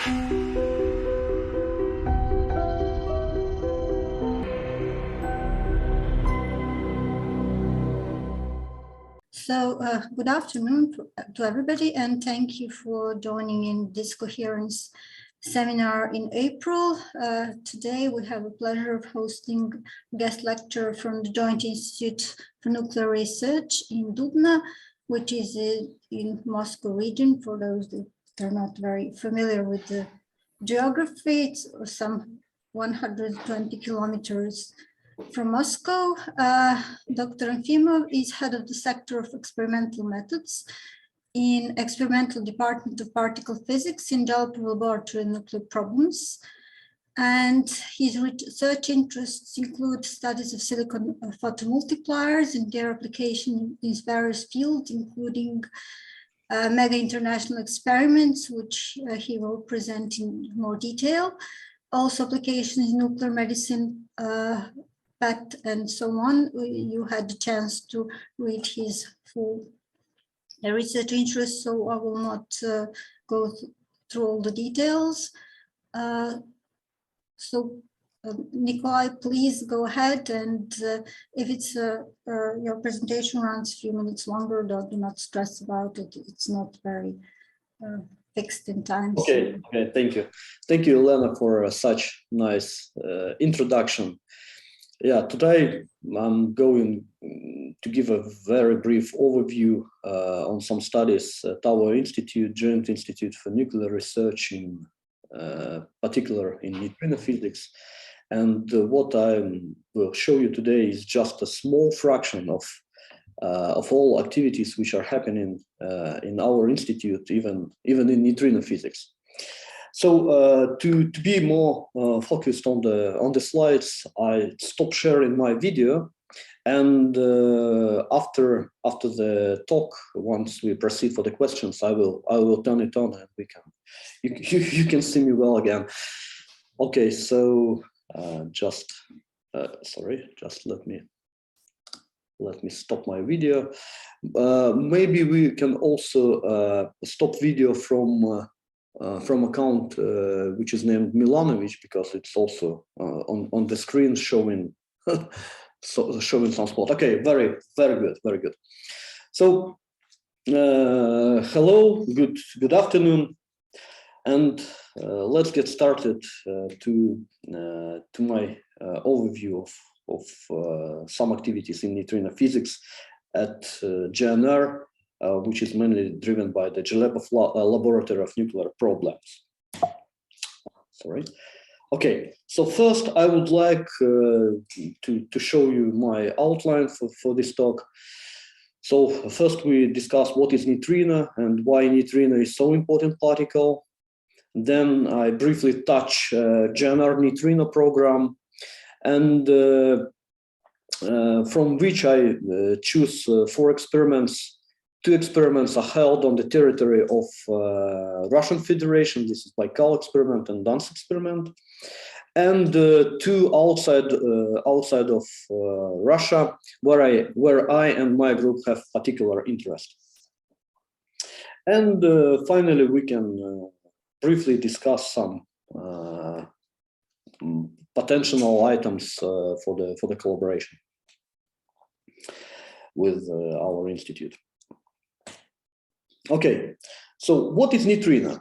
So good afternoon to everybody, and thank you for joining in this coherence seminar in April. Today we have a pleasure of hosting a guest lecture from the Joint Institute for Nuclear Research in Dubna, which is in Moscow region. For those that are not very familiar with the geography, it's some 120 kilometers from Moscow. Dr. Anfimov is head of the Sector of Experimental Methods in Experimental Department of Particle Physics in Dzhelepov Laboratory and Nuclear Problems. And his research interests include studies of silicon photomultipliers and their application in various fields, including mega international experiments, which he will present in more detail. Also applications in nuclear medicine, PET, and so on. You had the chance to read his full research interests, so I will not go through all the details. Nikolay, please go ahead, and if it's your presentation runs a few minutes longer, do not stress about it. It's not very fixed in time. Okay, so. Okay, thank you. Thank you, Elena, for such nice introduction. Yeah, today I'm going to give a very brief overview on some studies at our institute, Joint Institute for Nuclear Research, in particular in neutrino physics. And what I will show you today is just a small fraction of all activities which are happening in our institute, even in neutrino physics. So to be more focused on the slides, I stop sharing my video, and after the talk, once we proceed for the questions, I will turn it on, and you can see me well again. Okay, so sorry, just let me stop my video. Maybe we can also stop video from account which is named Milanovic, because it's also on the screen showing showing some spot. Okay, very good. So hello, good afternoon, and let's get started to my overview of some activities in neutrino physics at JNR, which is mainly driven by the Dzhelepov Laboratory of Nuclear Problems. Sorry. Okay, so first I would like to show you my outline for this talk. So first we discuss what is neutrino and why neutrino is so important particle. Then I briefly touch JNR neutrino program, and from which I choose 4 experiments. 2 experiments are held on the territory of Russian Federation. This is Baikal experiment and Dance experiment, and 2 outside of Russia, where I and my group have particular interest. And finally, we can briefly discuss some potential items for the collaboration with our institute. Okay, so what is neutrino?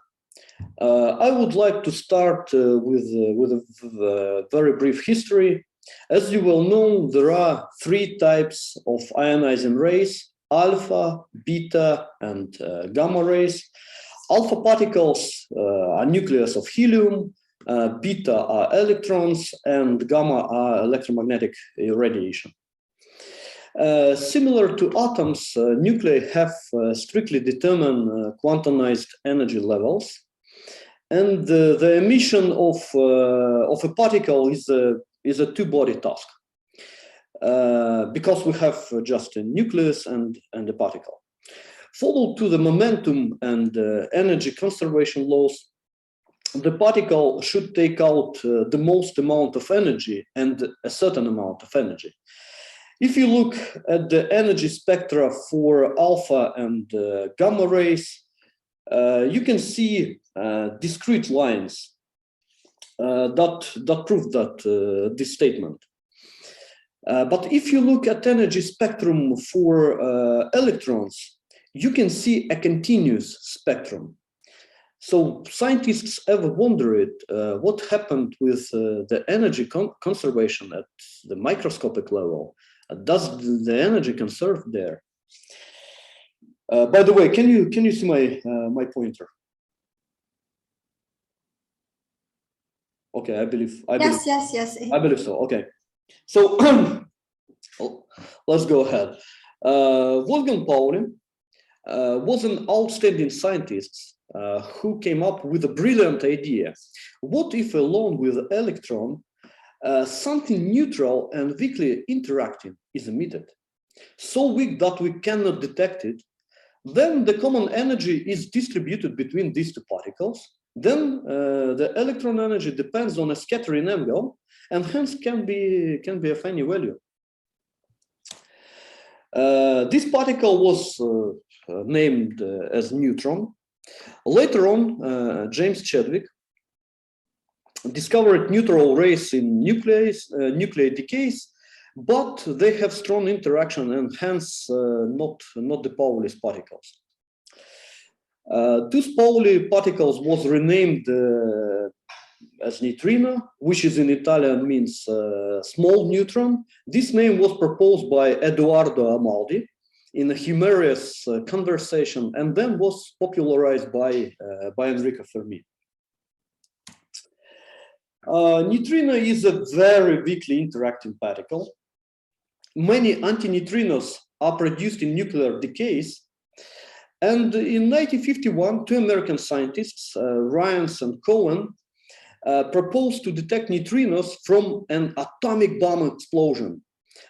I would like to start with a very brief history. As you well know, there are 3 types of ionizing rays: alpha, beta, and gamma rays. Alpha particles are nucleus of helium, beta are electrons, and gamma are electromagnetic radiation. Similar to atoms, nuclei have strictly determined quantized energy levels, and the emission of a particle is a two-body task, because we have just a nucleus and a particle. Followed to the momentum and energy conservation laws, the particle should take out the most amount of energy and a certain amount of energy. If you look at the energy spectra for alpha and gamma rays, you can see discrete lines that prove that this statement. But if you look at energy spectrum for electrons, you can see a continuous spectrum. So scientists ever wondered what happened with the energy conservation at the microscopic level. Does the energy conserve there? By the way, can you see my pointer? Okay, I believe. Yes. I believe so. Okay, so let's go ahead. Wolfgang Pauli was an outstanding scientist who came up with a brilliant idea. What if along with the electron, something neutral and weakly interacting is emitted, so weak that we cannot detect it? Then the common energy is distributed between these two particles. Then the electron energy depends on a scattering angle, and hence can be of any value. This particle was named as neutron. Later on, James Chadwick discovered neutral rays in nuclear decays, but they have strong interaction and hence not the Pauli's particles. Those Pauli particles was renamed as neutrino, which is in Italian means small neutron. This name was proposed by Edoardo Amaldi in a humorous conversation, and then was popularized by Enrico Fermi. Neutrino is a very weakly interacting particle. Many antineutrinos are produced in nuclear decays. And in 1951, two American scientists, Ryans and Cohen, proposed to detect neutrinos from an atomic bomb explosion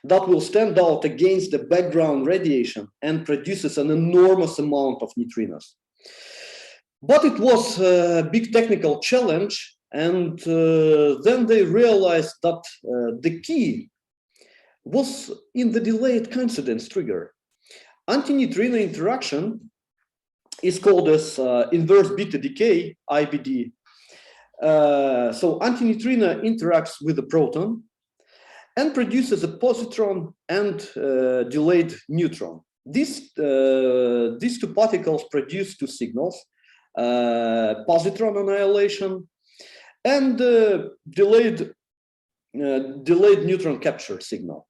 that will stand out against the background radiation and produces an enormous amount of neutrinos. But it was a big technical challenge, and then they realized that the key was in the delayed coincidence trigger. Antineutrino interaction is called as inverse beta decay, IBD. So antineutrino interacts with the proton and produces a positron and delayed neutron. These two particles produce two signals, positron annihilation and delayed neutron capture signal.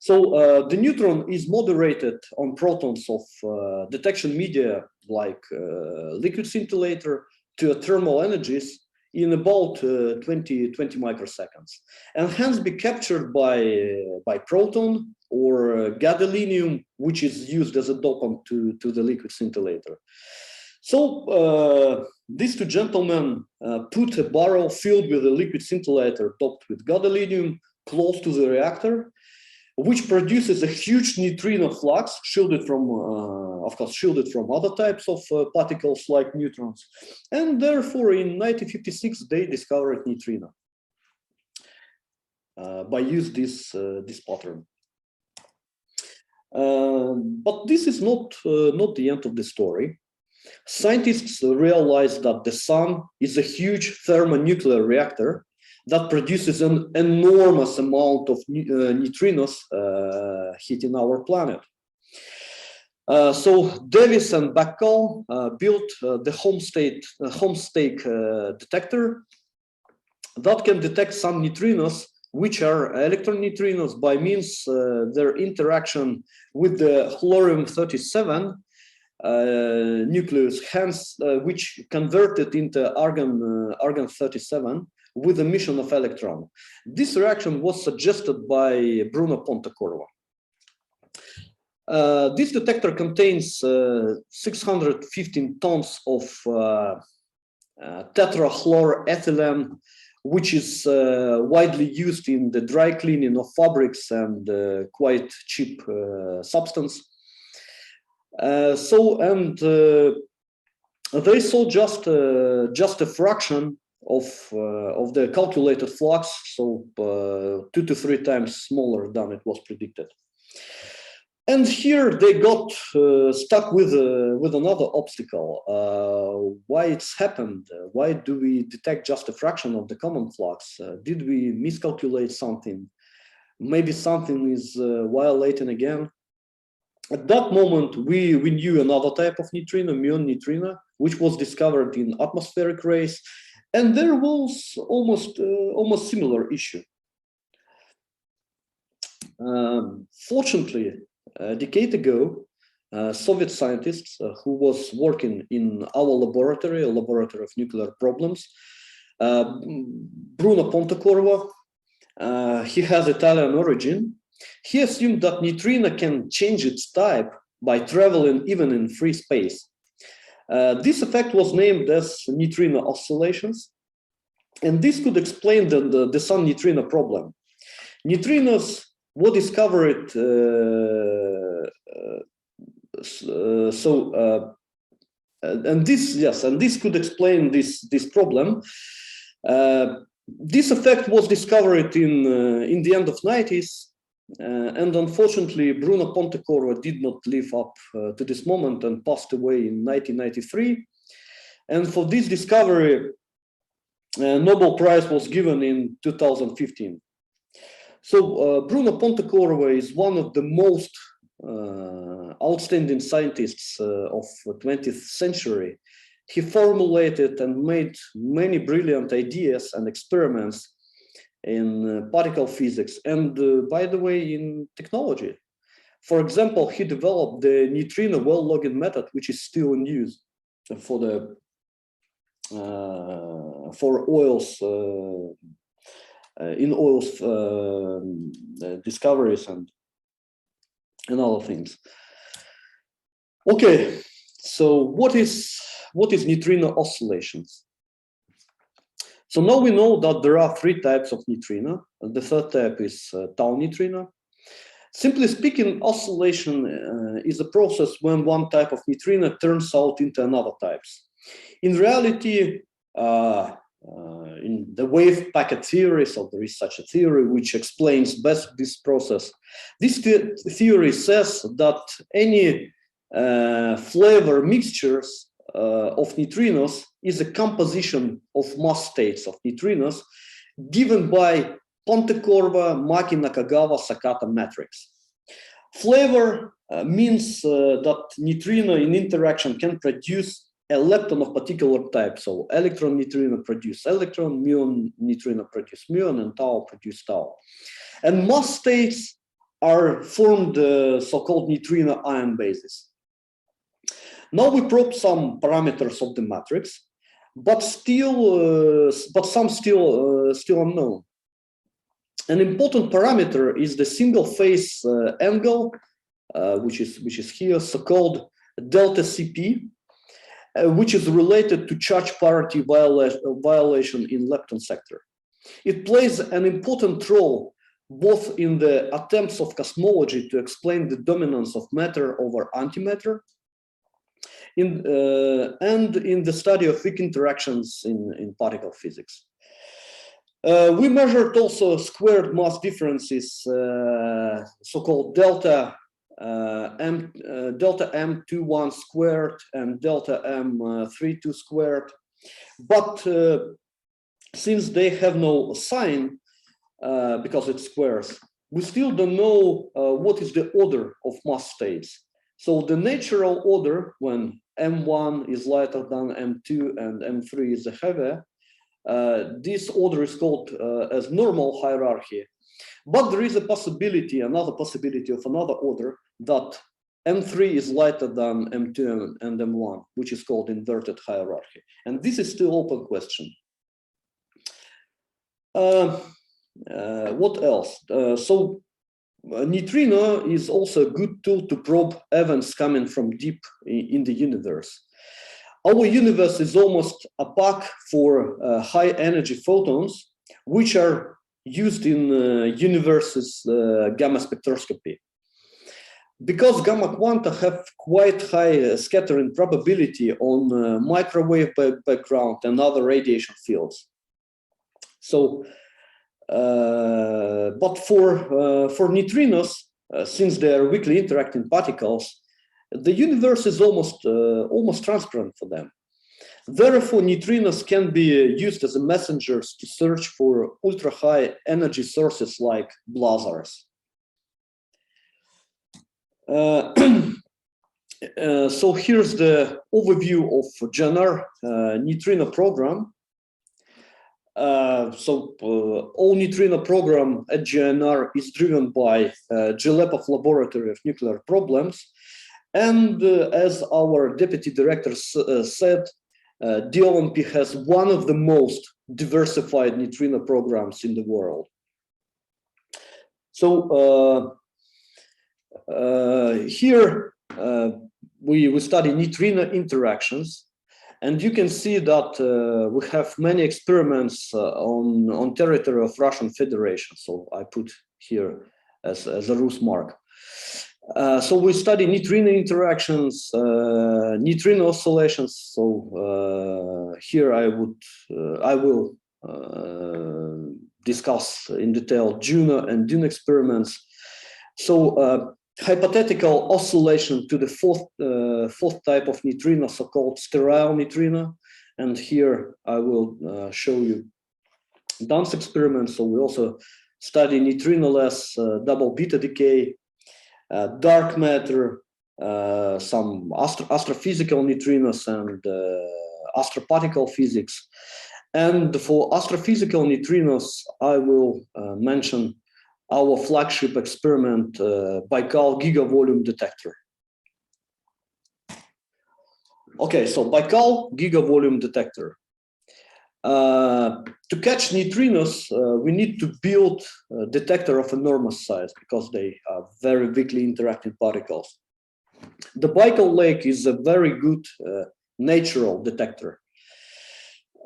So the neutron is moderated on protons of detection media like liquid scintillator to thermal energies in about 20 microseconds, and hence be captured by proton or gadolinium, which is used as a dopant to the liquid scintillator. So these two gentlemen put a barrel filled with a liquid scintillator doped with gadolinium close to the reactor, which produces a huge neutrino flux, shielded from, of course, shielded from other types of particles like neutrons. And therefore, in 1956, they discovered neutrino by use this pattern. But this is not the end of the story. Scientists realized that the sun is a huge thermonuclear reactor that produces an enormous amount of neutrinos hitting our planet. So Davis and Bacall built the home-stake detector that can detect some neutrinos, which are electron neutrinos, by means their interaction with the thorium-37 nucleus, hence which converted into argon-37 with emission of electron. This reaction was suggested by Bruno Pontecorvo. This detector contains 615 tons of tetrachloroethylene, which is widely used in the dry cleaning of fabrics and quite cheap substance. They saw just a fraction of the calculated flux, so 2 to 3 times smaller than it was predicted. And here they got stuck with another obstacle. Why it's happened? Why do we detect just a fraction of the common flux? Did we miscalculate something? Maybe something is violating again. At that moment, we knew another type of neutrino, muon neutrino, which was discovered in atmospheric rays, and there was almost similar issue. Fortunately, a decade ago, Soviet scientists who was working in our laboratory, a laboratory of nuclear problems, Bruno Pontecorvo, he has Italian origin. He assumed that neutrino can change its type by traveling even in free space. This effect was named as Neutrino Oscillations, and this could explain the sun neutrino problem. Neutrinos were discovered and this could explain this problem. This effect was discovered in the end of 90s, and unfortunately Bruno Pontecorvo did not live up to this moment and passed away in 1993. And for this discovery, a Nobel Prize was given in 2015. So Bruno Pontecorvo is one of the most outstanding scientists of the 20th century. He formulated and made many brilliant ideas and experiments in particle physics and, by the way, in technology. For example, he developed the neutrino well logging method, which is still in use for oils in oils discoveries and other things. Okay, so what is neutrino oscillations? So now we know that there are three types of neutrino. The third type is tau neutrino. Simply speaking, oscillation is a process when one type of neutrino turns out into another types. In reality, in the wave packet theory, so there is such a theory which explains best this process. This theory says that any flavor mixtures of neutrinos is a composition of mass states of neutrinos given by Pontecorvo, Maki, Nakagawa, Sakata matrix. Flavor means that neutrino in interaction can produce a lepton of particular type. So electron neutrino produce electron, muon neutrino produce muon, and tau produce tau. And mass states are formed so-called neutrino ion bases. Now we probe some parameters of the matrix, but some still unknown. An important parameter is the single phase angle, which is here, so-called delta Cp, which is related to charge parity violation in lepton sector. It plays an important role both in the attempts of cosmology to explain the dominance of matter over antimatter, and in the study of weak interactions in particle physics. We measured also squared mass differences, so-called delta M21 squared and delta M32 squared. But since they have no sign, because it's squares, we still don't know what is the order of mass states. So the natural order, when M1 is lighter than M2 and M3 is heavier, this order is called as normal hierarchy. But there is a possibility, another possibility of another order, that M3 is lighter than M2 and M1, which is called inverted hierarchy. And this is still open question. What else? Neutrino is also a good tool to probe events coming from deep in the universe. Our universe is almost opaque for high energy photons, which are used in universe's gamma spectroscopy. Because gamma quanta have quite high scattering probability on microwave background and other radiation fields. So, but for neutrinos, since they are weakly interacting particles, the universe is almost transparent for them. Therefore, neutrinos can be used as messengers to search for ultra-high energy sources like blazars. So here's the overview of JINR neutrino program. All neutrino program at JINR is driven by Dzhelepov Laboratory of Nuclear Problems. And as our deputy director said, DLNP has one of the most diversified neutrino programs in the world. So here we study neutrino interactions, and you can see that we have many experiments on territory of Russian Federation. So I put here as a Rus mark. So we study neutrino interactions, neutrino oscillations. So here I will discuss in detail Juno and Dune experiments. So hypothetical oscillation to the fourth type of neutrino, so-called sterile neutrino, and here I will show you Dune's experiments. So we also study neutrinoless double beta decay, dark matter, some astrophysical neutrinos, and astroparticle physics. And for astrophysical neutrinos, I will mention our flagship experiment, Baikal gigavolume detector. Okay, so Baikal gigavolume detector. To catch neutrinos, we need to build a detector of enormous size because they are very weakly interacting particles. The Baikal Lake is a very good natural detector.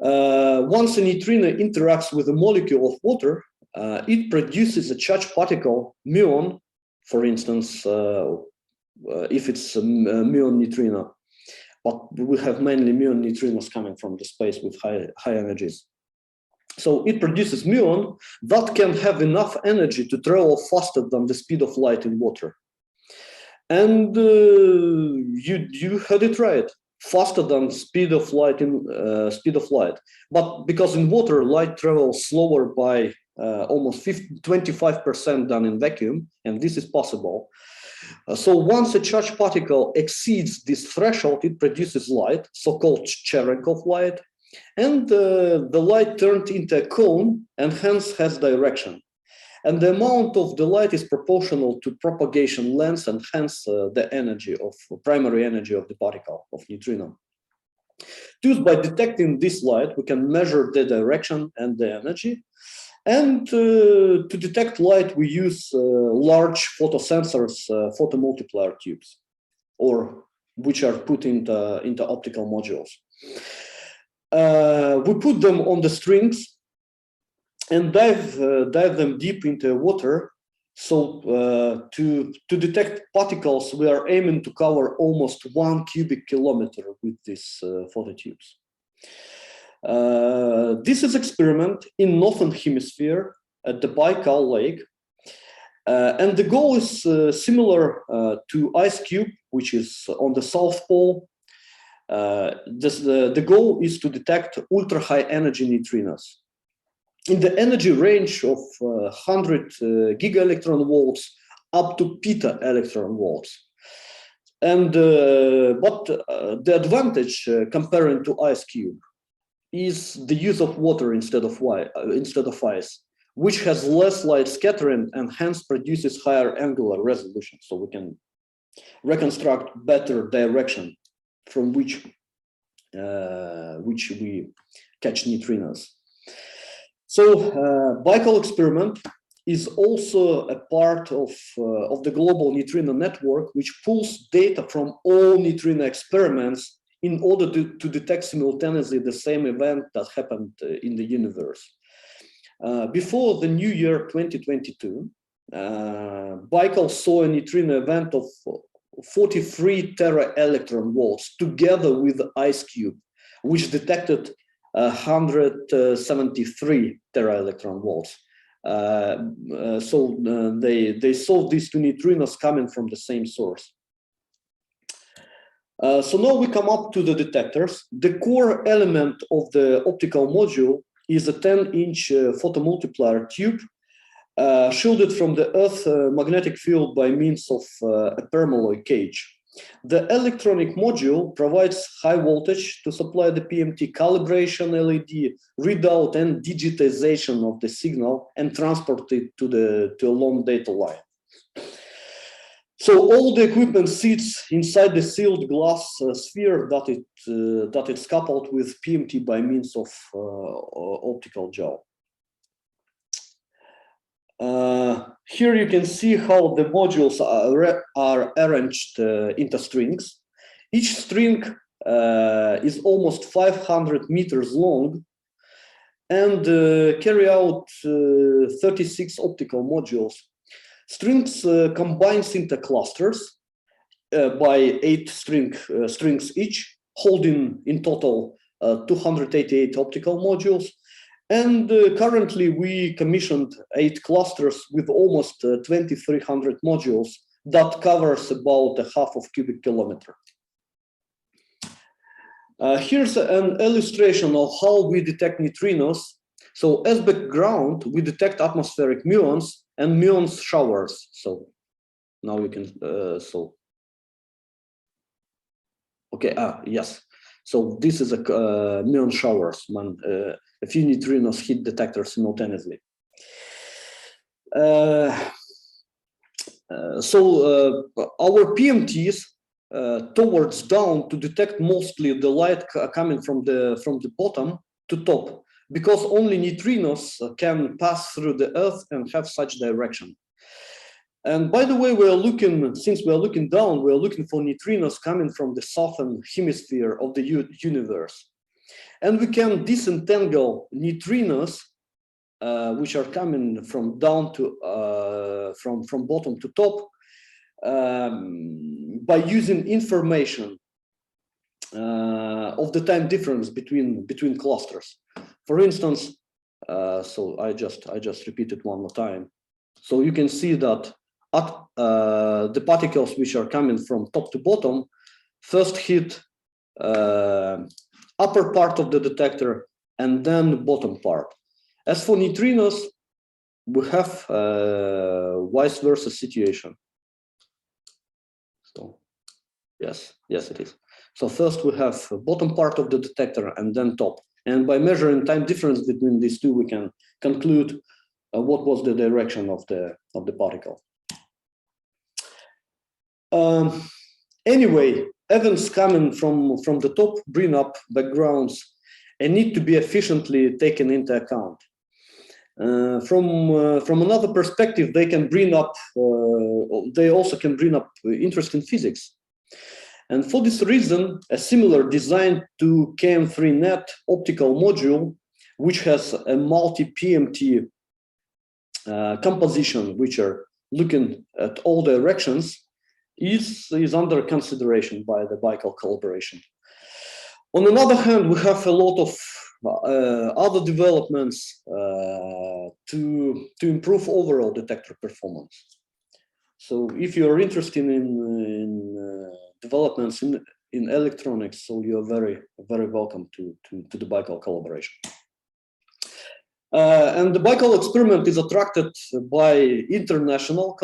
Once a neutrino interacts with a molecule of water, it produces a charged particle, muon, for instance, if it's a muon neutrino. But we have mainly muon neutrinos coming from the space with high energies. So it produces muon that can have enough energy to travel faster than the speed of light in water. And you heard it right, faster than speed of light But because in water, light travels slower by almost 25% than in vacuum, and this is possible. So once a charged particle exceeds this threshold, it produces light, so-called Cherenkov light, and the light turned into a cone and hence has direction. And the amount of the light is proportional to propagation length and hence the energy of primary energy of the particle of neutrino. Thus, by detecting this light, we can measure the direction and the energy. And to detect light, we use large photosensors, photomultiplier tubes, or which are put into optical modules. We put them on the strings and dive them deep into water. So to detect particles, we are aiming to cover almost 1 cubic kilometer with these phototubes. This is experiment in Northern Hemisphere at the Baikal Lake. And the goal is similar to Ice Cube, which is on the South Pole. The goal is to detect ultra-high energy neutrinos in the energy range of 100 giga-electron volts up to peta-electron volts. And but the advantage comparing to Ice Cube is the use of water instead of ice, which has less light scattering and hence produces higher angular resolution. So we can reconstruct better direction from which we catch neutrinos. So Baikal experiment is also a part of the global neutrino network, which pulls data from all neutrino experiments in order to detect simultaneously the same event that happened in the universe. Before the new year 2022, Baikal saw a neutrino event of 43 tera-electron volts together with the Ice Cube, which detected 173 tera-electron volts. They solve these two neutrinos coming from the same source. So now we come up to the detectors. The core element of the optical module is a 10-inch photomultiplier tube shielded from the Earth magnetic field by means of a permalloy cage. The electronic module provides high voltage to supply the PMT calibration LED, readout and digitization of the signal and transport it to a long data line. So all the equipment sits inside the sealed glass sphere that it's coupled with PMT by means of optical gel. Here you can see how the modules are arranged into strings. Each string is almost 500 meters long and carry out 36 optical modules. Strings combines into clusters by 8 strings each, holding in total 288 optical modules. And currently we commissioned 8 clusters with almost 2,300 modules that covers about a half of cubic kilometer. Here's an illustration of how we detect neutrinos. So as background, we detect atmospheric muons and muons showers. So now you can, yes. So this is a muon showers when a few neutrinos hit detectors simultaneously. Our PMTs towards down to detect mostly the light coming from the bottom to top, because only neutrinos can pass through the Earth and have such direction. And by the way, since we are looking down, we are looking for neutrinos coming from the southern hemisphere of the universe. And we can disentangle neutrinos, which are coming from down to, from bottom to top, by using information of the time difference between clusters. For instance, so I just repeat it one more time. So you can see that the particles which are coming from top to bottom first hit upper part of the detector and then the bottom part. As for neutrinos, we have vice versa situation. So yes, it is. So first we have bottom part of the detector and then top. And by measuring time difference between these two, we can conclude what was the direction of the particle. Anyway, events coming from the top bring up backgrounds and need to be efficiently taken into account. From another perspective, they can bring up, they also can bring up interest in physics. And for this reason, a similar design to KM3net optical module, which has a multi-PMT composition, which are looking at all directions, is under consideration by the Baikal collaboration. On another hand, we have a lot of other developments to improve overall detector performance. So if you are interested in developments in electronics, so you are very welcome to the Baikal collaboration. And the Baikal experiment is attracted by international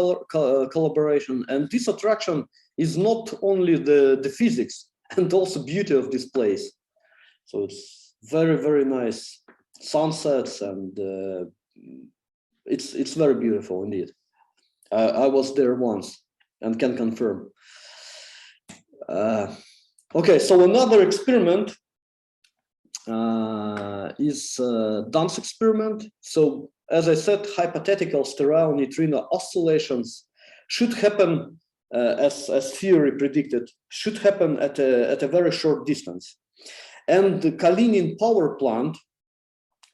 collaboration, and this attraction is not only the physics and also beauty of this place. So it's very nice sunsets, and it's very beautiful indeed. I was there once and can confirm. Okay, so another experiment is Dune Experiment. So as I said, hypothetical sterile neutrino oscillations should happen, as theory predicted, should happen at a very short distance. And the Kalinin power plant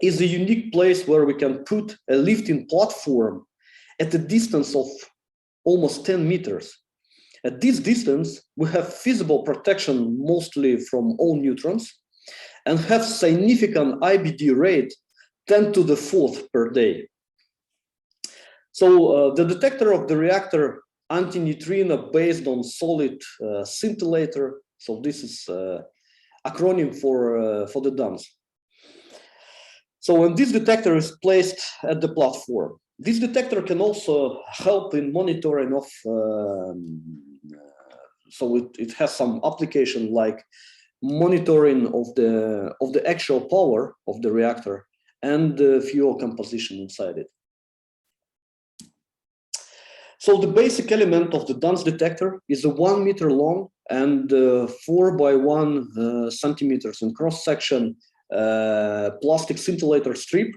is a unique place where we can put a lifting platform at a distance of almost 10 meters. At this distance, we have feasible protection mostly from all neutrons and have significant IBD rate 10 to the 4th per day. So the detector of the reactor anti-neutrino based on solid scintillator. So this is acronym for the DUNS. So when this detector is placed at the platform, this detector can also help in monitoring of, so it has some application like monitoring of the actual power of the reactor and the fuel composition inside it. So the basic element of the DUNS detector is a 1 meter long and 4 by 1 centimeters in cross section plastic scintillator strip.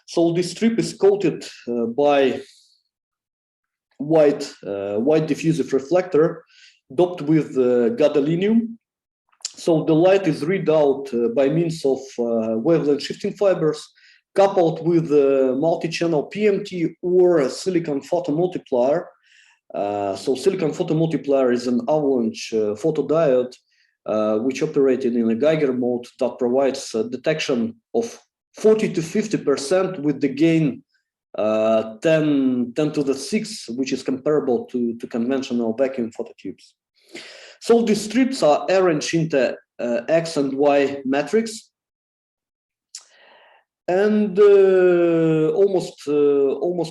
So this strip is coated by white diffusive reflector doped with gadolinium. So the light is read out by means of wavelength shifting fibers coupled with a multi-channel PMT or a silicon photomultiplier. So silicon photomultiplier is an avalanche photodiode which operated in a Geiger mode that provides detection of 40 to 50% with the gain 10 to the 6, which is comparable to conventional vacuum phototubes. So these strips are arranged into X and Y matrix, and almost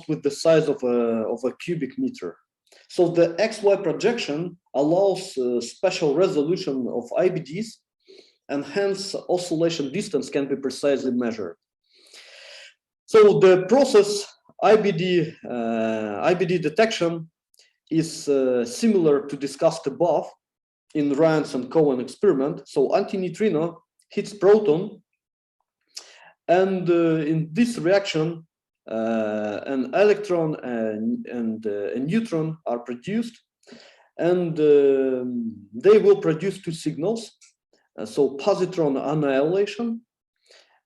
with the size of a cubic meter. So the XY projection allows special resolution of IBDs, and hence oscillation distance can be precisely measured. So the process IBD detection is similar to discussed above in Ryan's and Cohen experiment. So anti-neutrino hits proton, and in this reaction, an electron and a neutron are produced, and they will produce two signals. So positron annihilation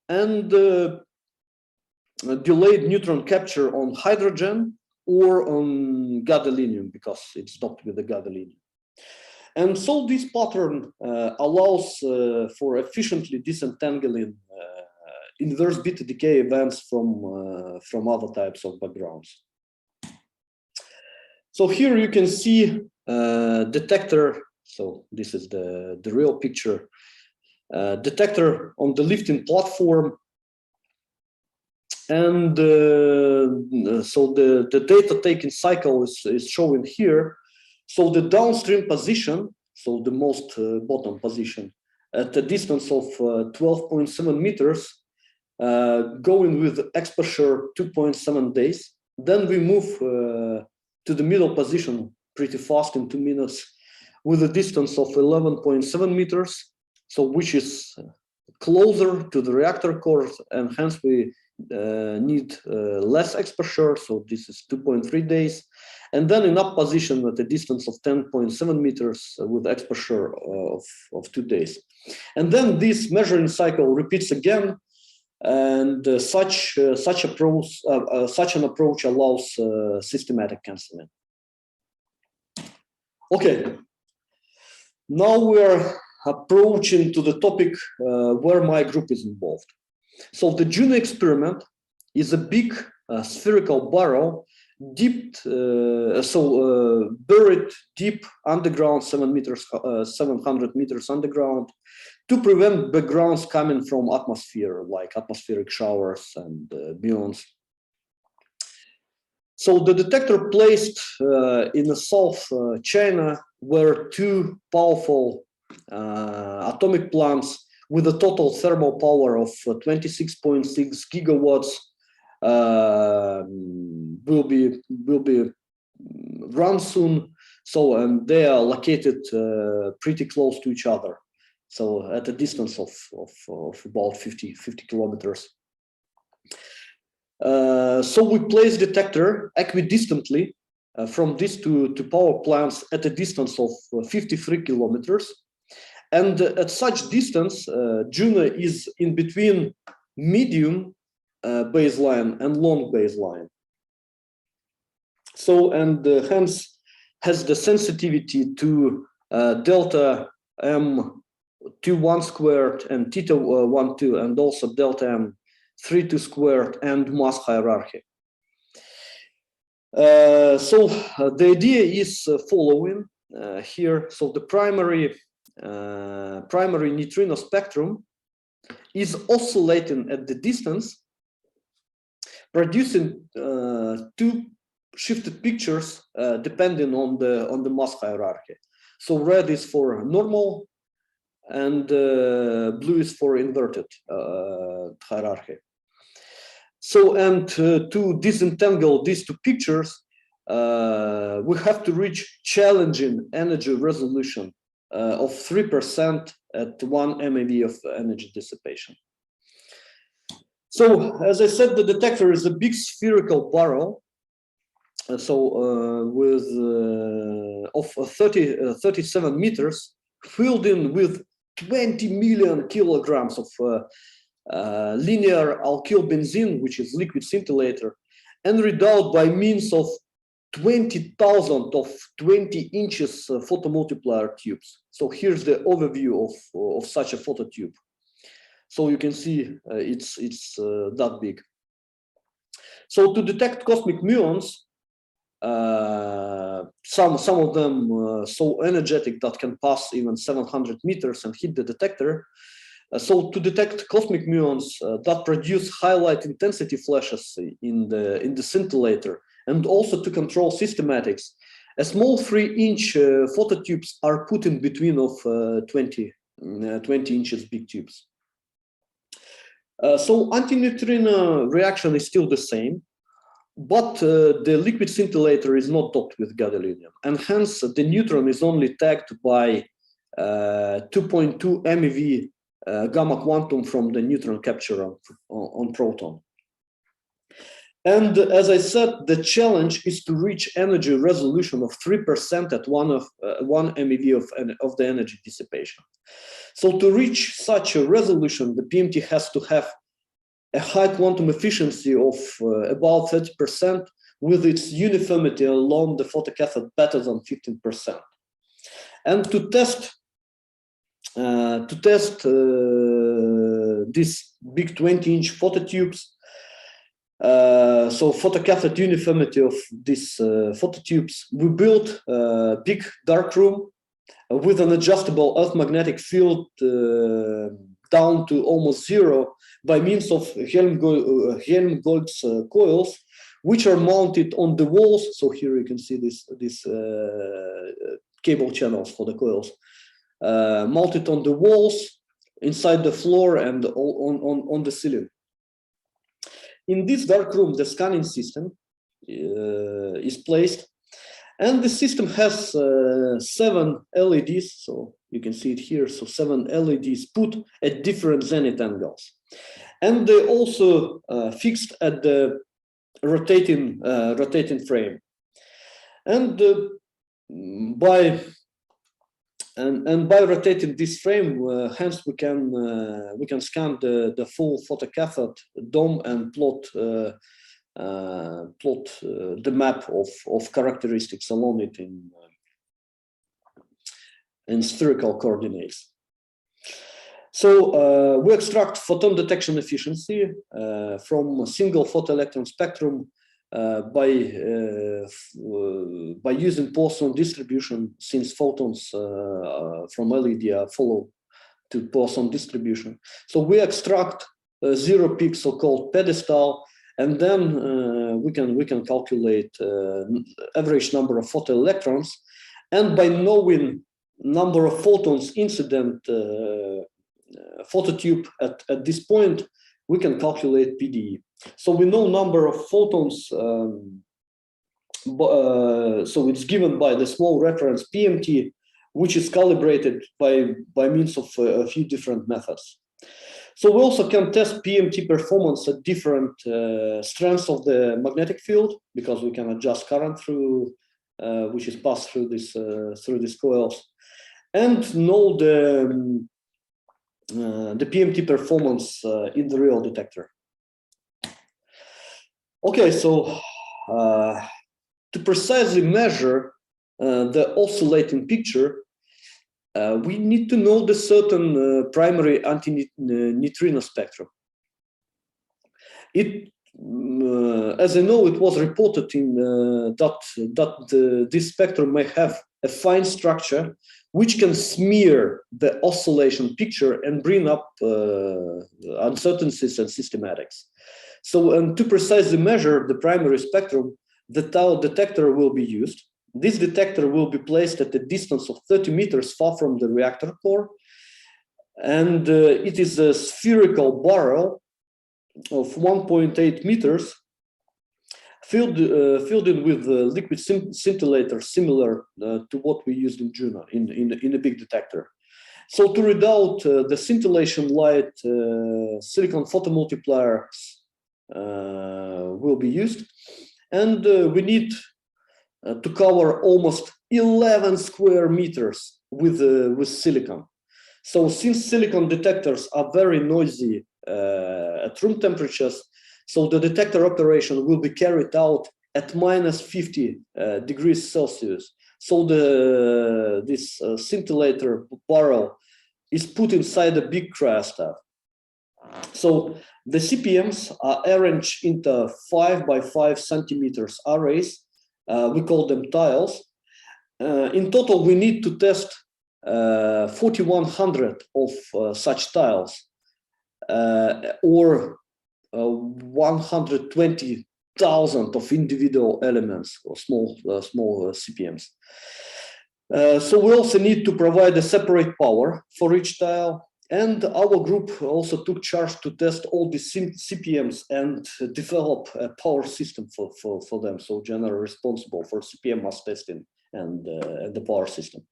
and delayed neutron capture on hydrogen or on gadolinium, because it's doped with the gadolinium. And so this pattern allows for efficiently disentangling inverse beta decay events from other types of backgrounds. So here you can see detector. So this is the real picture. Detector on the lifting platform. And so the data taking cycle is shown here. So the downstream position, so the most bottom position, at a distance of 12.7 meters, going with exposure 2.7 days. Then we move to the middle position pretty fast in 2 minutes with a distance of 11.7 meters, so which is closer to the reactor core, and hence we need less exposure, so this is 2.3 days. And then in up position at a distance of 10.7 meters with exposure of 2 days. And then this measuring cycle repeats again, and such an approach allows systematic canceling. Okay, now we're approaching to the topic where my group is involved. So the Dune experiment is a big spherical barrel buried deep underground, 700 meters underground, to prevent backgrounds coming from atmosphere, like atmospheric showers and muons. So the detector placed in South China were two powerful atomic plants with a total thermal power of 26.6 gigawatts will be run soon. So, and they are located pretty close to each other. So at a distance of about 50 kilometers. So we place detector equidistantly from these two power plants at a distance of 53 kilometers. And at such distance, Dune is in between medium baseline and long baseline. So, and hence has the sensitivity to delta M21 squared and theta 12, and also delta M32 squared and mass hierarchy. The idea is following here. So the primary neutrino spectrum is oscillating at the distance, producing two shifted pictures depending on the mass hierarchy. So red is for normal and blue is for inverted hierarchy. So, and to disentangle these two pictures, we have to reach challenging energy resolution of 3% at 1 MeV of energy dissipation. So, as I said, the detector is a big spherical barrel. With of 37 meters, filled in with 20 million kilograms of linear alkyl benzene, which is liquid scintillator, and read out by means of 20,000 of 20 inches photomultiplier tubes. So here's the overview of such a phototube. So you can see it's that big. So to detect cosmic muons, some of them so energetic that can pass even 700 meters and hit the detector. So to detect cosmic muons that produce high light intensity flashes in the scintillator, and also to control systematics, a small 3-inch phototubes are put in between of 20 inches big tubes. So anti-neutrino reaction is still the same, but the liquid scintillator is not doped with gadolinium, and hence the neutron is only tagged by 2.2 MeV gamma quantum from the neutron capture on proton. And as I said, the challenge is to reach energy resolution of 3% at 1 MeV of the energy dissipation. So to reach such a resolution, the PMT has to have a high quantum efficiency of about 30%, with its uniformity along the photocathode better than 15%. And to test these big 20-inch phototubes, so photocathode uniformity of these phototubes, we built a big dark room with an adjustable earth magnetic field down to almost zero by means of Helmholtz coils, which are mounted on the walls. So here you can see these cable channels for the coils, mounted on the walls, inside the floor, and on the ceiling. In this dark room, the scanning system is placed, and the system has 7 LEDs. So you can see it here. So 7 LEDs put at different zenith angles, and they also fixed at the rotating frame. And by rotating this frame, hence we can scan the full photocathode dome and plot the map of characteristics along it in spherical coordinates. So we extract photon detection efficiency from a single photoelectron spectrum by using Poisson distribution, since photons from LED follow to Poisson distribution. So we extract a 0 peak, so-called pedestal, and then we can calculate average number of photoelectrons, and by knowing number of photons incident phototube at this point, we can calculate PDE. So we know number of photons, so it's given by the small reference PMT, which is calibrated by means of a few different methods. So we also can test PMT performance at different strengths of the magnetic field, because we can adjust current through which is passed through these coils, and know the PMT performance in the real detector. Okay, so to precisely measure the oscillating picture, we need to know the certain primary anti-neutrino spectrum. It as I know, it was reported in this spectrum may have a fine structure which can smear the oscillation picture and bring up uncertainties and systematics. So to precisely measure the primary spectrum, the tau detector will be used. This detector will be placed at a distance of 30 meters far from the reactor core. And it is a spherical barrel of 1.8 meters filled in with liquid scintillator similar to what we used in JINR in a big detector. So to read out the scintillation light, silicon photomultipliers will be used, and we need to cover almost 11 square meters with silicon. So since silicon detectors are very noisy at room temperatures, so the detector operation will be carried out at -50 degrees Celsius. So this scintillator barrel is put inside a big cryostat. So the CPMs are arranged into 5 by 5 centimeters arrays. We call them tiles. In total, we need to test 4,100 of such tiles, or 120,000 of individual elements or small CPMs. So we also need to provide a separate power for each tile. And our group also took charge to test all the CPMs and develop a power system for them. So generally responsible for Cpm Mass Testing and the power system.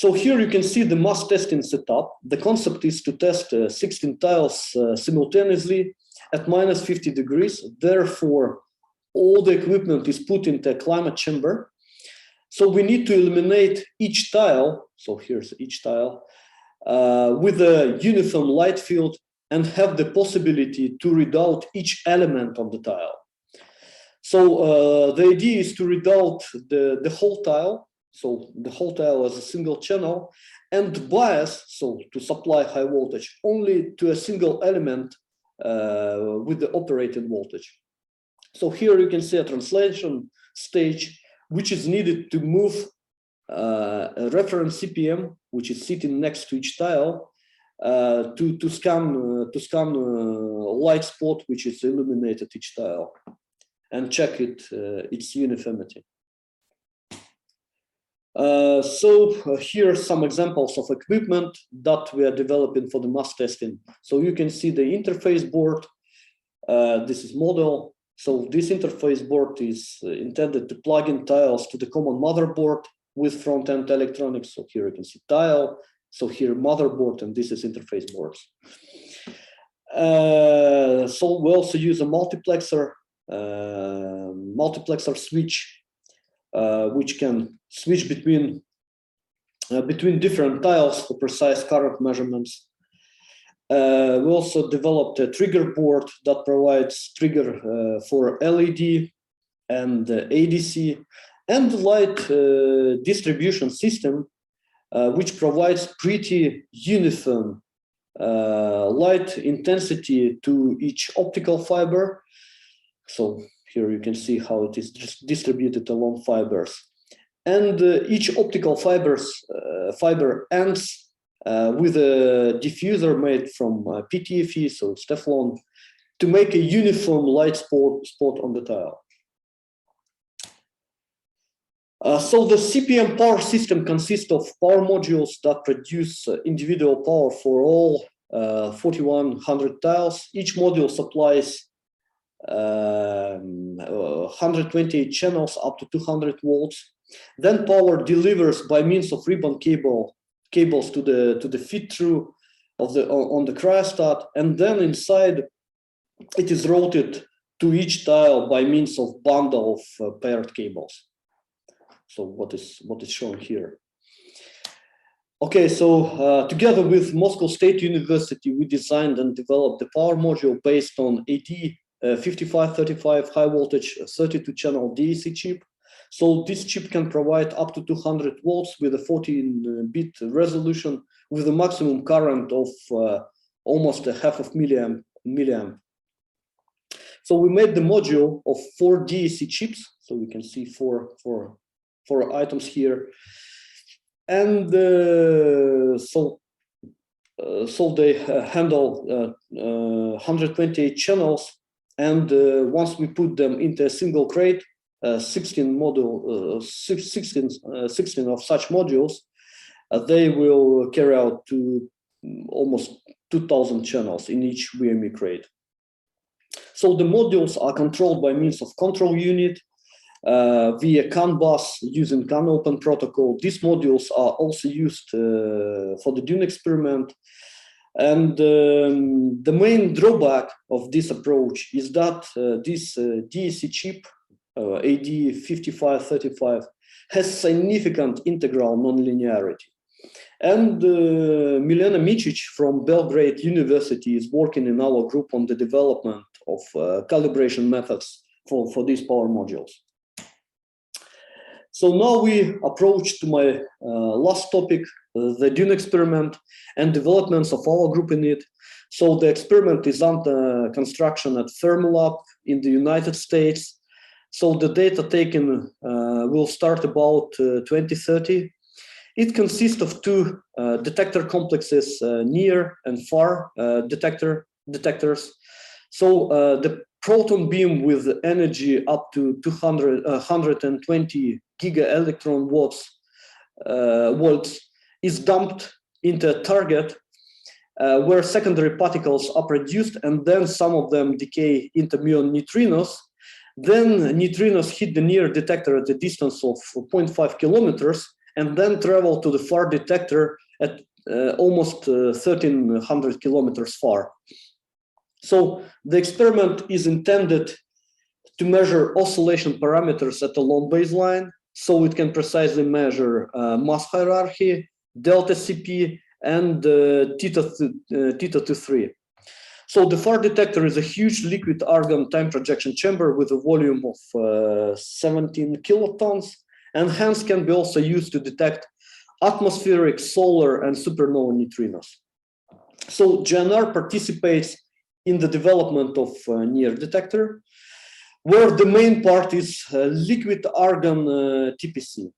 So here you can see the mass testing setup. The concept is to test 16 tiles simultaneously at -50 degrees. Therefore, all the equipment is put into a climate chamber. So we need to illuminate each tile. So here's each tile with a uniform light field and have the possibility to read out each element on the tile. So the idea is to read out the whole tile. So the whole tile as a single channel, and bias, so to supply high voltage only to a single element with the operating voltage. So here you can see a translation stage, which is needed to move a reference CPM, which is sitting next to each tile, to scan light spot, which is illuminated each tile, and check its uniformity. So here are some examples of equipment that we are developing for the mass testing. So you can see the interface board. This is model. So this interface board is intended to plug in tiles to the common motherboard with front-end electronics. So here you can see tile. So here motherboard, and this is interface boards. So we also use a multiplexer switch, which can switch between different tiles for precise current measurements. We also developed a trigger board that provides trigger for LED and ADC, and light distribution system, which provides pretty uniform light intensity to each optical fiber. So here you can see how it is distributed along fibers. And each optical fiber ends with a diffuser made from PTFE, so it's Teflon, to make a uniform light spot on the tile. So the Cpm power system consists of power modules that produce individual power for all 4,100 tiles. Each module supplies 128 channels up to 200 volts. Then power delivers by means of ribbon cables to the feed through on the cryostat, and then inside it is routed to each tile by means of bundle of paired cables. So what is shown here. Okay, so together with Moscow State University, we designed and developed the power module based on AT 5535 high voltage 32 channel DAC chip. So this chip can provide up to 200 volts with a 14-bit resolution with a maximum current of almost a half of milliamp. So we made the module of 4 DAC chips. So you can see four items here. And so they handle 128 channels. And once we put them into a single crate, 16 of such modules, they will carry out to almost 2,000 channels in each VME crate. So the modules are controlled by means of control unit via CAN bus using CAN open protocol. These modules are also used for the Dune experiment. And the main drawback of this approach is that this DAC chip, AD5535, has significant integral nonlinearity. And Milena Micic from Belgrade University is working in our group on the development of calibration methods for these power modules. So now we approach to my last topic, the Dune experiment and developments of our group in it. So the experiment is under construction at Fermilab in the United States. So the data taken will start about 2030. It consists of two detector complexes, near and far detectors. So the proton beam with energy up to 120 giga-electron volts is dumped into a target where secondary particles are produced, and then some of them decay into muon neutrinos. Then neutrinos hit the near detector at a distance of 0.5 kilometers, and then travel to the far detector at almost 1,300 kilometers far. So the experiment is intended to measure oscillation parameters at a long baseline, so it can precisely measure mass hierarchy, delta Cp, and theta to 3. So the far detector is a huge liquid argon time projection chamber with a volume of 17 kilotons, and hence can be also used to detect atmospheric, solar, and supernova neutrinos. So JINR participates in the development of near detector, where the main part is liquid argon Tpc.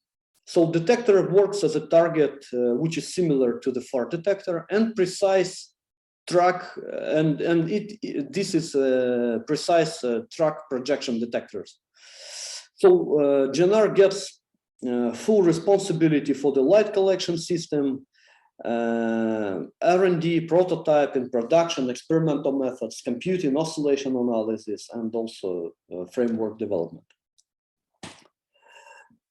So detector works as a target which is similar to the far detector and precise track, and this is precise track projection detectors. So JINR gets full responsibility for the light collection system, R&D, prototype and production, experimental methods, computing, oscillation analysis, and also framework development.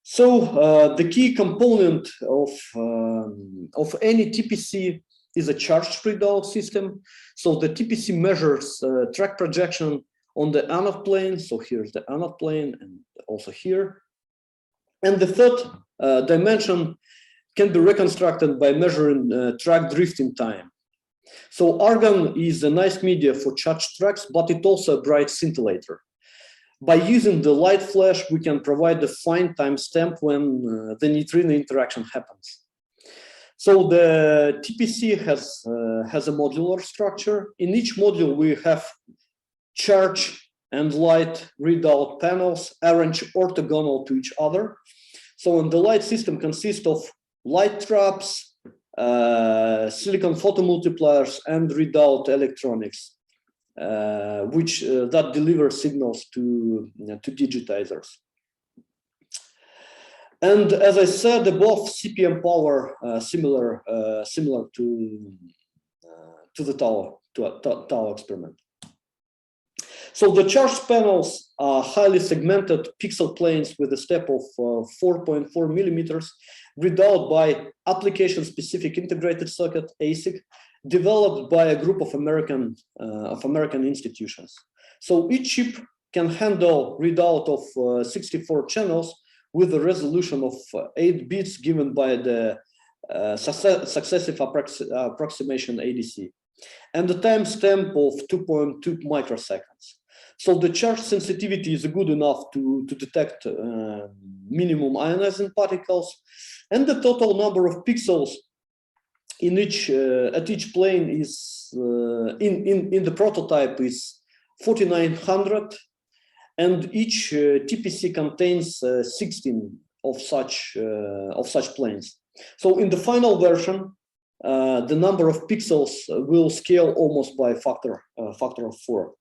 So the key component of any TPC is a charge readout system. So the TPC measures track projection on the anode plane. So here's the anode plane, and also here. And the third dimension can be reconstructed by measuring track drifting time. So argon is a nice media for charged tracks, but it also a bright scintillator. By using the light flash, we can provide the fine timestamp when the neutrino interaction happens. So the TPC has a modular structure. In each module, we have charge and light readout panels arranged orthogonal to each other. So the light system consists of light traps, silicon photomultipliers, and readout electronics, which that deliver signals to digitizers. And as I said above, Cpm power similar to the Tau experiment. So the charged panels are highly segmented pixel planes with a step of 4.4 millimeters, read out by application-specific integrated circuit (ASIC), developed by a group of American institutions. So each chip can handle readout of 64 channels with a resolution of 8 bits given by the successive approximation ADC, and the timestamp of 2.2 microseconds. So the charge sensitivity is good enough to detect minimum ionizing particles, and the total number of pixels in each at each plane is in the prototype is 4900, and each TPC contains 16 of such planes. So in the final version, the number of pixels will scale almost by a factor of 4.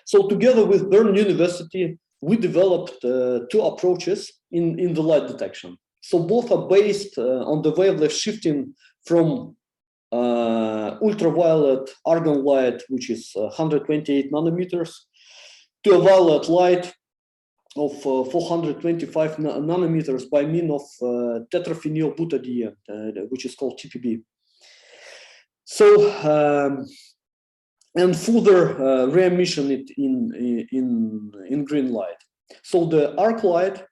So together with Bern University, we developed 2 approaches in the light detection. So both are based on the wavelength shifting from ultraviolet argon light, which is 128 nanometers, to a violet light of 425 nanometers by means of tetraphenylbutadiene, which is called TPB. So, and further re-emission it in green light. So the arc light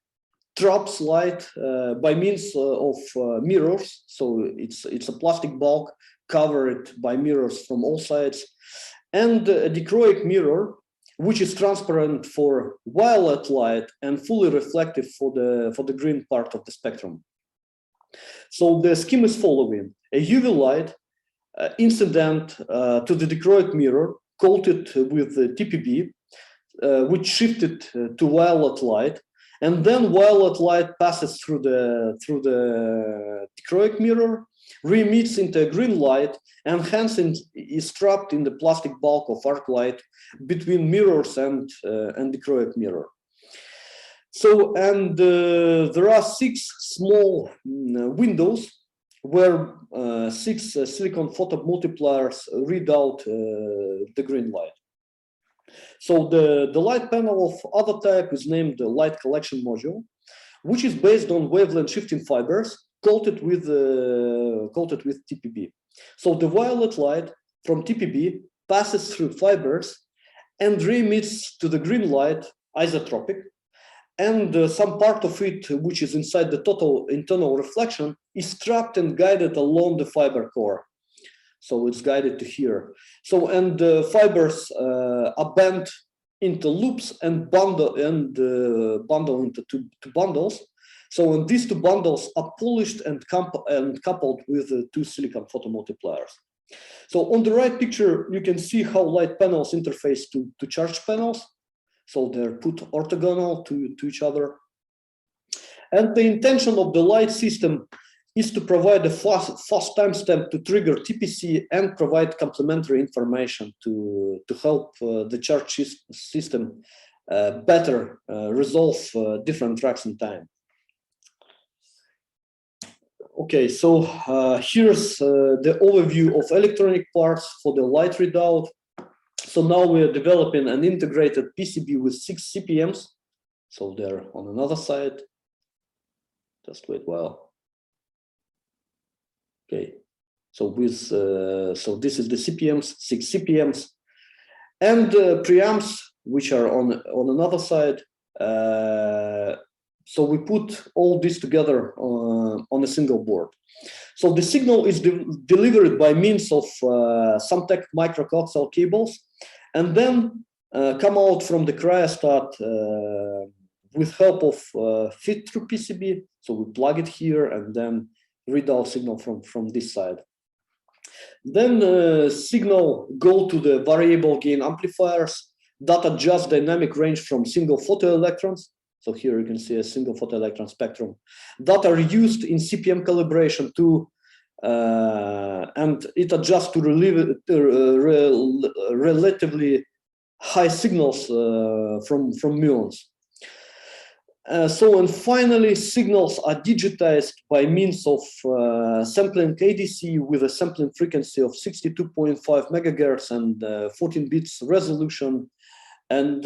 traps light by means of mirrors. So it's a plastic bulk covered by mirrors from all sides, and a dichroic mirror, which is transparent for violet light and fully reflective for the green part of the spectrum. So the scheme is following: a UV light incident to the dichroic mirror coated with TPB, which shifted to violet light, and then violet light passes through the dichroic mirror, re-emits into a green light, and hence is trapped in the plastic bulk of arc light between mirrors and dichroic mirror. So, and there are 6 small windows where 6 silicon photomultipliers read out the green light. So the light panel of other type is named the light collection module, which is based on wavelength shifting fibers coated with TPB. So the violet light from TPB passes through fibers and re-emits to the green light isotropic, and some part of it, which is inside the total internal reflection, is trapped and guided along the fiber core. So it's guided to here. So, and the fibers are bent into loops and bundle into two bundles. So, and these 2 bundles are polished and coupled with 2 silicon photomultipliers. So on the right picture, you can see how light panels interface to charge panels. So they're put orthogonal to each other. And the intention of the light system is to provide a fast timestamp to trigger TPC and provide complementary information to help the charge system better resolve different tracks in time. Okay, so here's the overview of electronic parts for the light readout. So now we are developing an integrated PCB with 6 CPMs. So they're on another side. Just wait a while. Okay, so with so this is the CPMs, 6 CPMs, and preamps, which are on another side. So we put all this together on a single board. So the signal is delivered by means of Samtec microcoaxial cables, and then come out from the cryostat with help of feed through PCB. So we plug it here and then read out signal from this side. Then signal go to the variable gain amplifiers that adjust dynamic range from single photoelectrons. So here you can see a single photoelectron spectrum that are used in CPM calibration to, and it adjusts to relatively high signals from muons. So, and finally, signals are digitized by means of sampling ADC with a sampling frequency of 62.5 megahertz and 14 bits resolution, and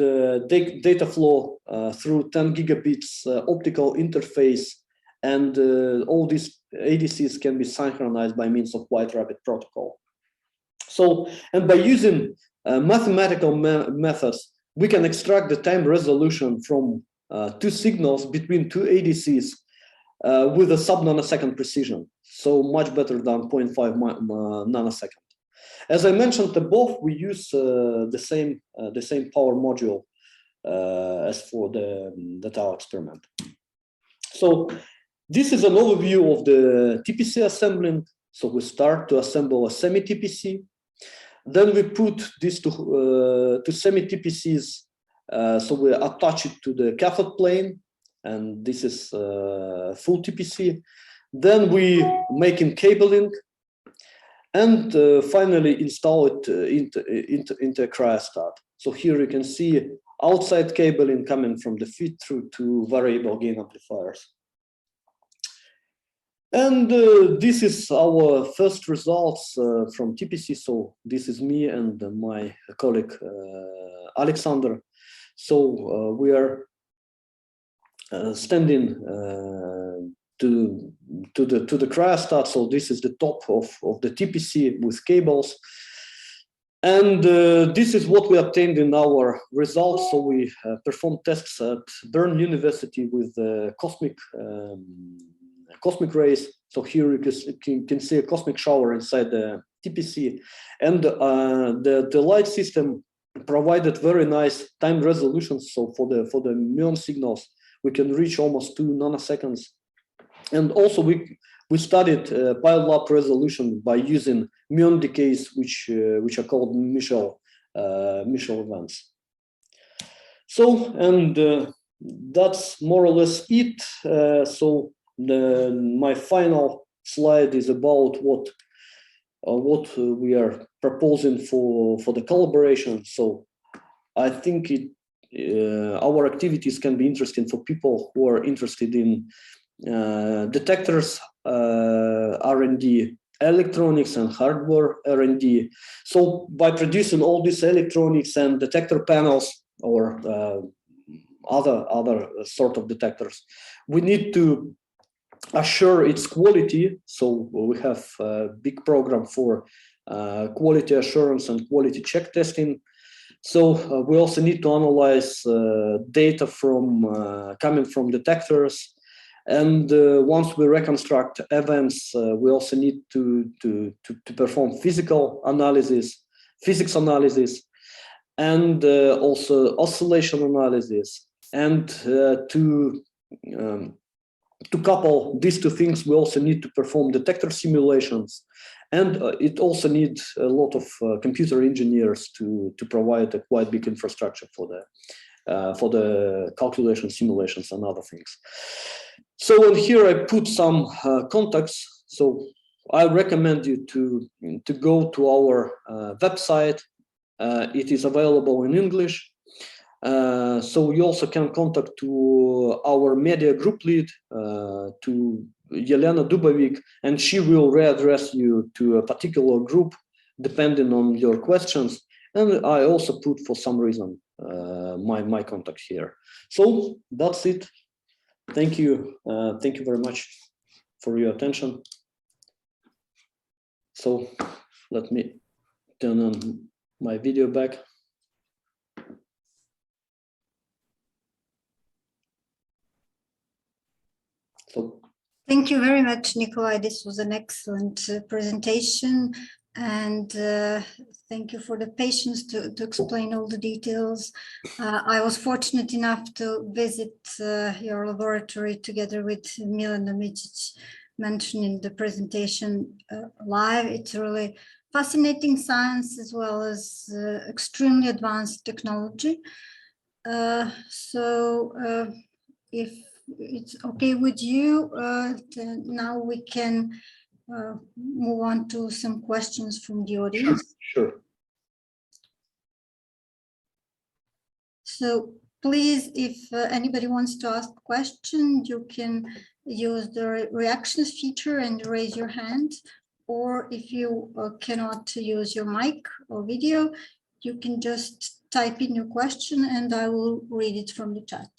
data flow through 10 gigabits optical interface, and all these ADCs can be synchronized by means of wide rapid protocol. So, and by using mathematical methods, we can extract the time resolution from 2 signals between 2 ADCs with a sub-nanosecond precision, so much better than 0.5 nanosecond. As I mentioned above, we use the same power module as for the tower experiment. So this is an overview of the TPC assembling. So we start to assemble a semi-TPC. Then we put this to semi-TPCs, so we attach it to the cathode plane, and this is full TPC. Then we make in cabling, and finally install it into a cryostat. So here you can see outside cabling coming from the feed through to variable gain amplifiers. And this is our first results from TPC. So this is me and my colleague Alexander. So we are standing to the cryostat. So this is the top of the TPC with cables. And this is what we obtained in our results. So we performed tests at Bern University with cosmic rays. So here you can see a cosmic shower inside the TPC, and the light system provided very nice time resolutions. So for the muon signals, we can reach almost 2 nanoseconds. And also we studied pilot lab resolution by using muon decays, which are called Michel events. So, and that's more or less it. So my final slide is about what we are proposing for the collaboration. So I think our activities can be interesting for people who are interested in detectors R&D, electronics and hardware R&D. So by producing all these electronics and detector panels or other sort of detectors, we need to assure its quality. So we have a big program for quality assurance and quality check testing. So we also need to analyze data from coming from detectors. And once we reconstruct events, we also need to perform physics analysis, and also oscillation analysis. And to couple these two things, we also need to perform detector simulations, and it also needs a lot of computer engineers to provide a quite big infrastructure for the calculation simulations and other things. So and here I put some contacts. So I recommend you to go to our website. It is available in English. So you also can contact to our media group lead, to Елена Радованович, and she will readdress you to a particular group depending on your questions. And I also put, for some reason, my contact here. So that's it. Thank you. Thank you very much for your attention. So let me turn on my video back. So, thank you very much, Nikolay. This was an excellent presentation, and thank you for the patience to explain all the details. I was fortunate enough to visit your laboratory together with Milena Micic, mentioned in the presentation live. It's really fascinating science as well as extremely advanced technology. If it's okay with you, now we can move on to some questions from the audience. Sure. So please, if anybody wants to ask a question, you can use the reactions feature and raise your hand. Or if you cannot use your mic or video, you can just type in your question and I will read it from the chat.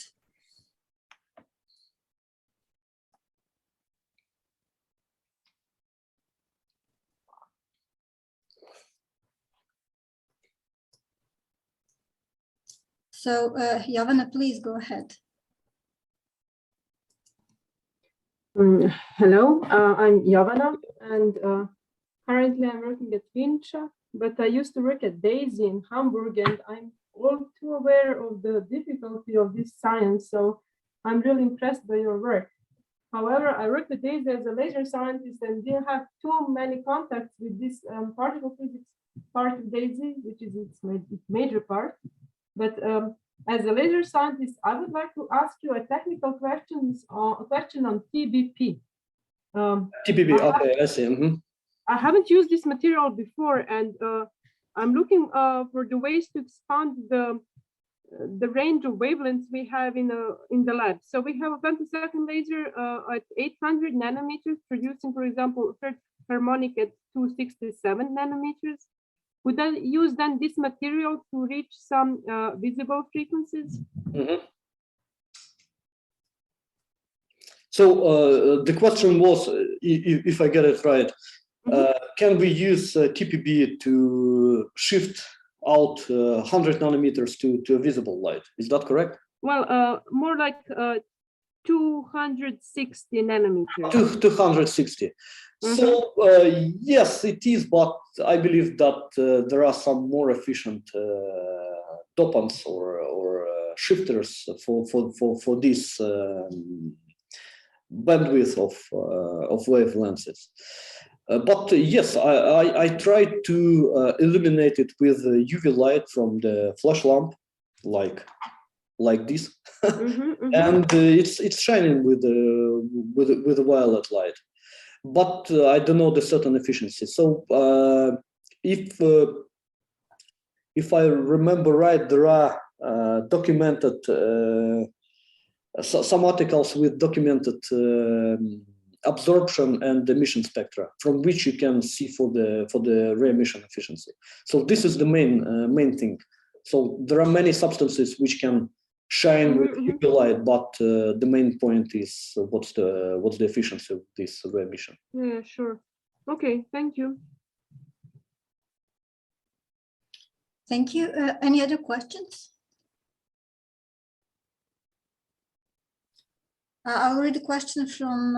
So, Yavana, please go ahead. Hello, I'm Yavana, and currently I'm working at Vinci, but I used to work at Daisy in Hamburg, and I'm all too aware of the difficulty of this science, so I'm really impressed by your work. However, I worked at Daisy as a laser scientist and didn't have too many contacts with this particle physics part of DAISY, which is its major part. But as a laser scientist, I would like to ask you a technical question on TBP. TBP, okay, I see. Mm-hmm. I haven't used this material before, and I'm looking for the ways to expand the range of wavelengths we have in the lab. So we have a femtosecond laser at 800 nanometers, producing, for example, third harmonic at 267 nanometers. Would I use then this material to reach some visible frequencies? Mm-hmm. So the question was, if I get it right, can we use TPB to shift out 100 nanometers to a visible light? Is that correct? Well, more like 260 nanometers. 260. Mm-hmm. So yes, it is, but I believe that there are some more efficient dopants or shifters for this bandwidth of wavelengths. But yes, I tried to illuminate it with UV light from the flash lamp, like this, and it's shining with the violet light. But I don't know the certain efficiency. So if I remember right, there are documented some articles with documented absorption and emission spectra, from which you can see for the re-emission efficiency. So this is the main thing. So there are many substances which can shine with UV light, but the main point is what's the efficiency of this re-emission. Yeah, sure. Okay, thank you. Thank you. Any other questions? I'll read a question from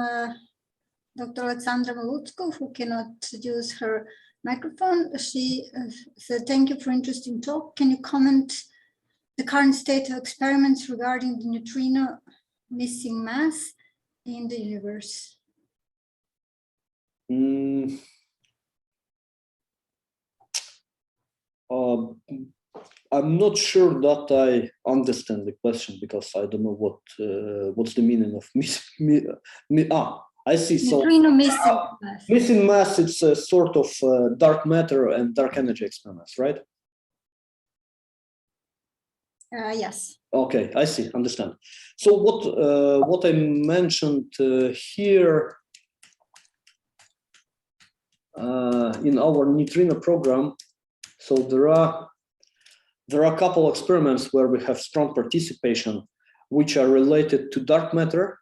Dr. Alexandra Malutsko, who cannot use her microphone. She said, thank you for interesting talk. Can you comment the current state of experiments regarding the neutrino missing mass in the universe? I'm not sure that I understand the question, because I don't know what's the meaning of I see. So Neutrino missing mass. Missing mass, it's a sort of dark matter and dark energy experiments, right? Yes. Okay, I see, understand. So what I mentioned here in our neutrino program, so there are a couple of experiments where we have strong participation, which are related to dark matter.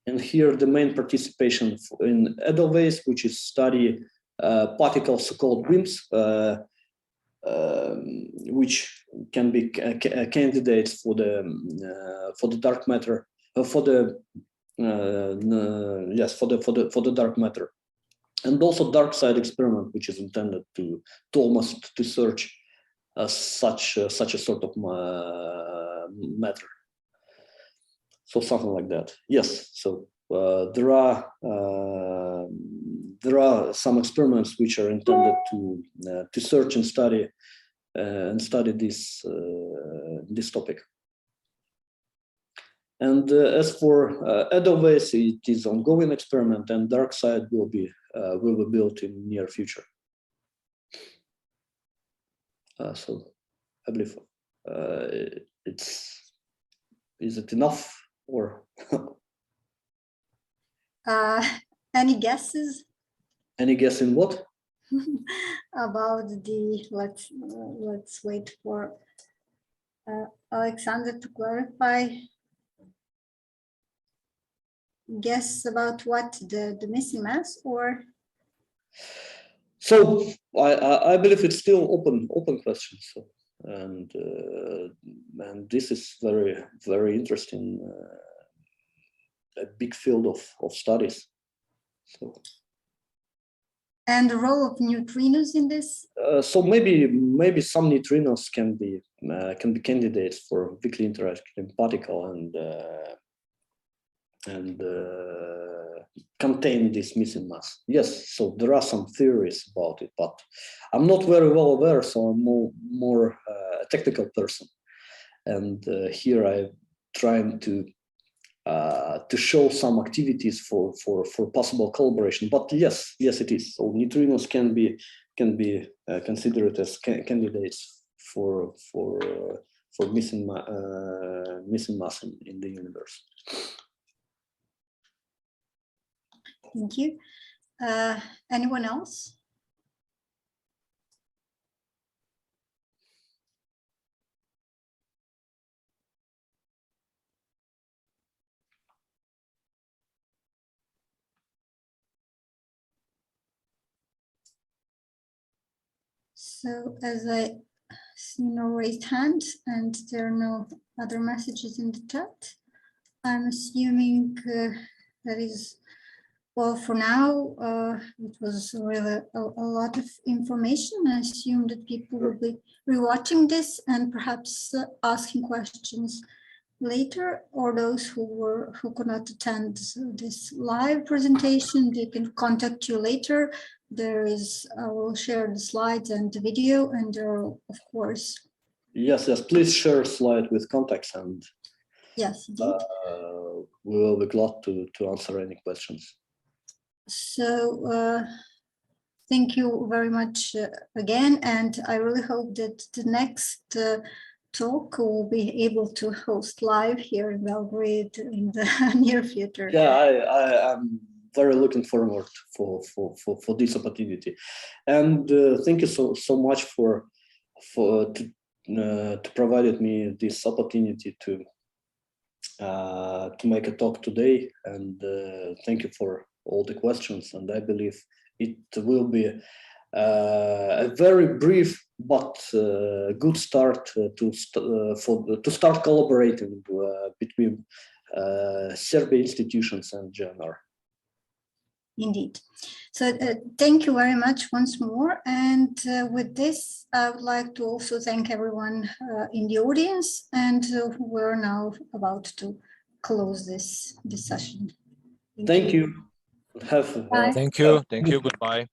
And here the main participation in Edelweiss, which is study particles, so-called WIMPs, which can be candidates for the dark matter, for the dark matter, and also dark side experiment, which is intended to almost to search such a sort of matter. So something like that. Yes. So there are some experiments which are intended to search and study this this topic. And as for Edelweiss, it is ongoing experiment, and dark side will be built in near future. So I believe is it enough, or any guesses? Any guess in what? About the let's wait for Alexander to clarify. Guess about what the missing mass, or? So I believe it's still open question. So and this is very interesting, a big field of studies. So. And the role of neutrinos in this? So maybe some neutrinos can be candidates for weakly interacting particle, contain this missing mass. Yes, so there are some theories about it, but I'm not very well aware, so I'm more a technical person. And here I'm trying to show some activities for possible collaboration. But yes, it is. So neutrinos can be considered as candidates for missing mass in the universe. Thank you. Anyone else? So as I see no raised hands and there are no other messages in the chat, I'm assuming that is well for now. It was really a lot of information. I assume that people will be rewatching this and perhaps asking questions later, or those who could not attend this live presentation, they can contact you later. There is, I will share the slides and the video, and there are, of course. Yes, please share a slide with contacts, and yes, indeed. We will be glad to answer any questions. So thank you very much again, and I really hope that the next talk will be able to host live here in Belgrade in the near future. Yeah, I'm very looking forward for this opportunity, and thank you so much for provided me this opportunity to make a talk today, and thank you for all the questions. And I believe it will be a very brief but good start to start collaborating between Serbia institutions and JINR. Indeed. So thank you very much once more. And with this, I would like to also thank everyone in the audience. And we're now about to close this session. Thank you. Thank you. Goodbye.